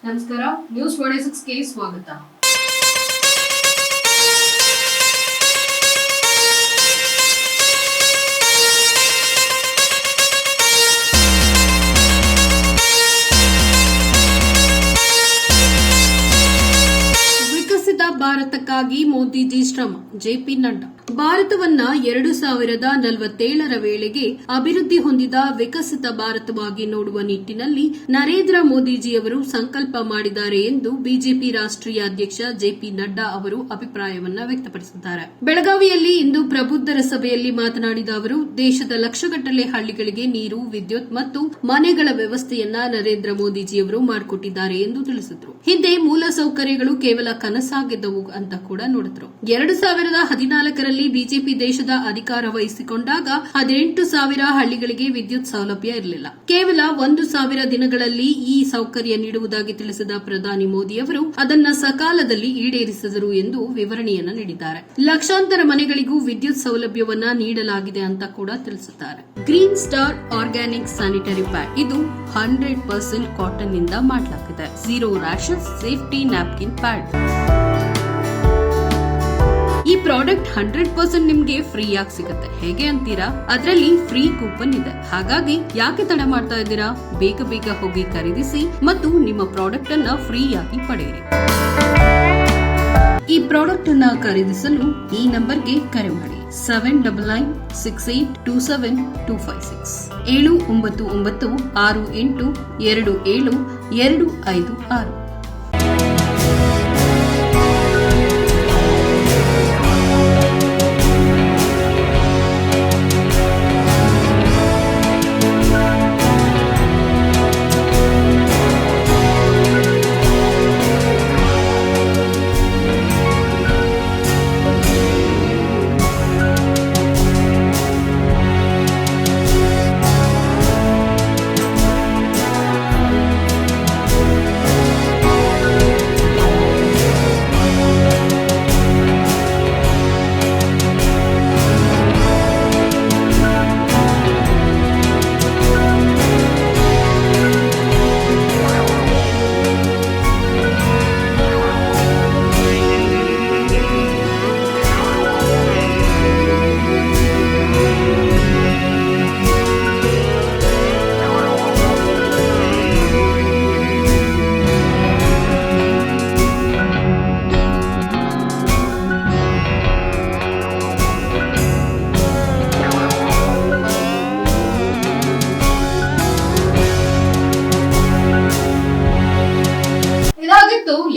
ನಮಸ್ಕಾರ, ನ್ಯೂಸ್ 26ಗೆ ಸ್ವಾಗತ. ವಿಕಸಿತ ಭಾರತಕ್ಕಾಗಿ ಮೋದಿಜಿ ಶ್ರಮ. ಜೆಪಿ ನಡ್ಡಾ ಭಾರತವನ್ನ 2047ರ ವೇಳೆಗೆ ಅಭಿವೃದ್ಧಿ ಹೊಂದಿದ ವಿಕಸಿತ ಭಾರತವಾಗಿ ನೋಡುವ ನಿಟ್ಟಿನಲ್ಲಿ ನರೇಂದ್ರ ಮೋದಿಜಿಯವರು ಸಂಕಲ್ಪ ಮಾಡಿದ್ದಾರೆ ಎಂದು ಬಿಜೆಪಿ ರಾಷ್ಟ್ರೀಯ ಅಧ್ಯಕ್ಷ ಜೆಪಿ ನಡ್ಡಾ ಅವರು ಅಭಿಪ್ರಾಯವನ್ನ ವ್ಯಕ್ತಪಡಿಸಿದ್ದಾರೆ. ಬೆಳಗಾವಿಯಲ್ಲಿ ಇಂದು ಪ್ರಬುದ್ಧರ ಸಭೆಯಲ್ಲಿ ಮಾತನಾಡಿದ ಅವರು, ದೇಶದ ಲಕ್ಷಗಟ್ಟಲೆ ಹಳ್ಳಿಗಳಿಗೆ ನೀರು, ವಿದ್ಯುತ್ ಮತ್ತು ಮನೆಗಳ ವ್ಯವಸ್ಥೆಯನ್ನ ನರೇಂದ್ರ ಮೋದಿಜಿಯವರು ಮಾಡಿಕೊಟ್ಟಿದ್ದಾರೆ ಎಂದು ತಿಳಿಸಿದರು. ಹಿಂದೆ ಮೂಲಸೌಕರ್ಯಗಳು ಕೇವಲ ಕನಸಾಗಿದ್ದವು ಅಂತ ಕೂಡ ನೋಡಿದ್ರು. 2014ರಲ್ಲಿ ಬಿಜೆಪಿ ದೇಶದ ಅಧಿಕಾರ ವಹಿಸಿಕೊಂಡಾಗ 18,000 ಹಳ್ಳಿಗಳಿಗೆ ವಿದ್ಯುತ್ ಸೌಲಭ್ಯ ಇರಲಿಲ್ಲ. ಕೇವಲ 1,000 ದಿನಗಳಲ್ಲಿ ಈ ಸೌಕರ್ಯ ನೀಡುವುದಾಗಿ ತಿಳಿಸಿದ ಪ್ರಧಾನಿ ಮೋದಿ ಅವರು ಅದನ್ನ ಸಕಾಲದಲ್ಲಿ ಈಡೇರಿಸಿದರು ಎಂದು ವಿವರಣೆಯನ್ನ ನೀಡಿದ್ದಾರೆ. ಲಕ್ಷಾಂತರ ಮನೆಗಳಿಗೂ ವಿದ್ಯುತ್ ಸೌಲಭ್ಯವನ್ನ ನೀಡಲಾಗಿದೆ ಅಂತ ಕೂಡ ತಿಳಿಸಿದ್ದಾರೆ. Green star organic sanitary pad ಇದು 100% ಕಾಟನ್ ನಿಂದ ಮಾಡಲಾಗಿದೆ. 0 ರ್ಯಾಷಸ್ ಸೇಫ್ಟಿ ನ್ಯಾಪ್ಕಿನ್ ಪ್ಯಾಡ್. ಈ ಪ್ರಾಡಕ್ಟ್ 100% ನಿಮ್ಗೆ ಫ್ರೀ ಆಗಿ ಸಿಗುತ್ತೆ. ಹೇಗೆ ಅಂತೀರಾ? ಅದರಲ್ಲಿ ಫ್ರೀ ಕೂಪನ್ ಇದೆ. ಹಾಗಾಗಿ ಯಾಕೆ ತಡ ಮಾಡ್ತಾ ಇದ್ದೀರಾ? ಬೇಗ ಹೋಗಿ ಖರೀದಿಸಿ ಮತ್ತು ನಿಮ್ಮ ಪ್ರಾಡಕ್ಟ್ ಅನ್ನ ಫ್ರೀ ಆಗಿ ಪಡೆಯಿರಿ. ಈ ಪ್ರಾಡಕ್ಟ್ ಅನ್ನ ಖರೀದಿಸಲು ಈ ನಂಬರ್ಗೆ ಕರೆ ಮಾಡಿ 7996827256 79968272256.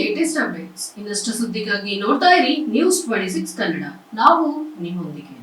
Latest updates. ಇನ್ನಷ್ಟು ಸುದ್ದಿಗಾಗಿ ನೋಡ್ತಾ ಇರಿ ನ್ಯೂಸ್ 26 ಕನ್ನಡ. ನಾವು ನಿಮ್ಮೊಂದಿಗೆ.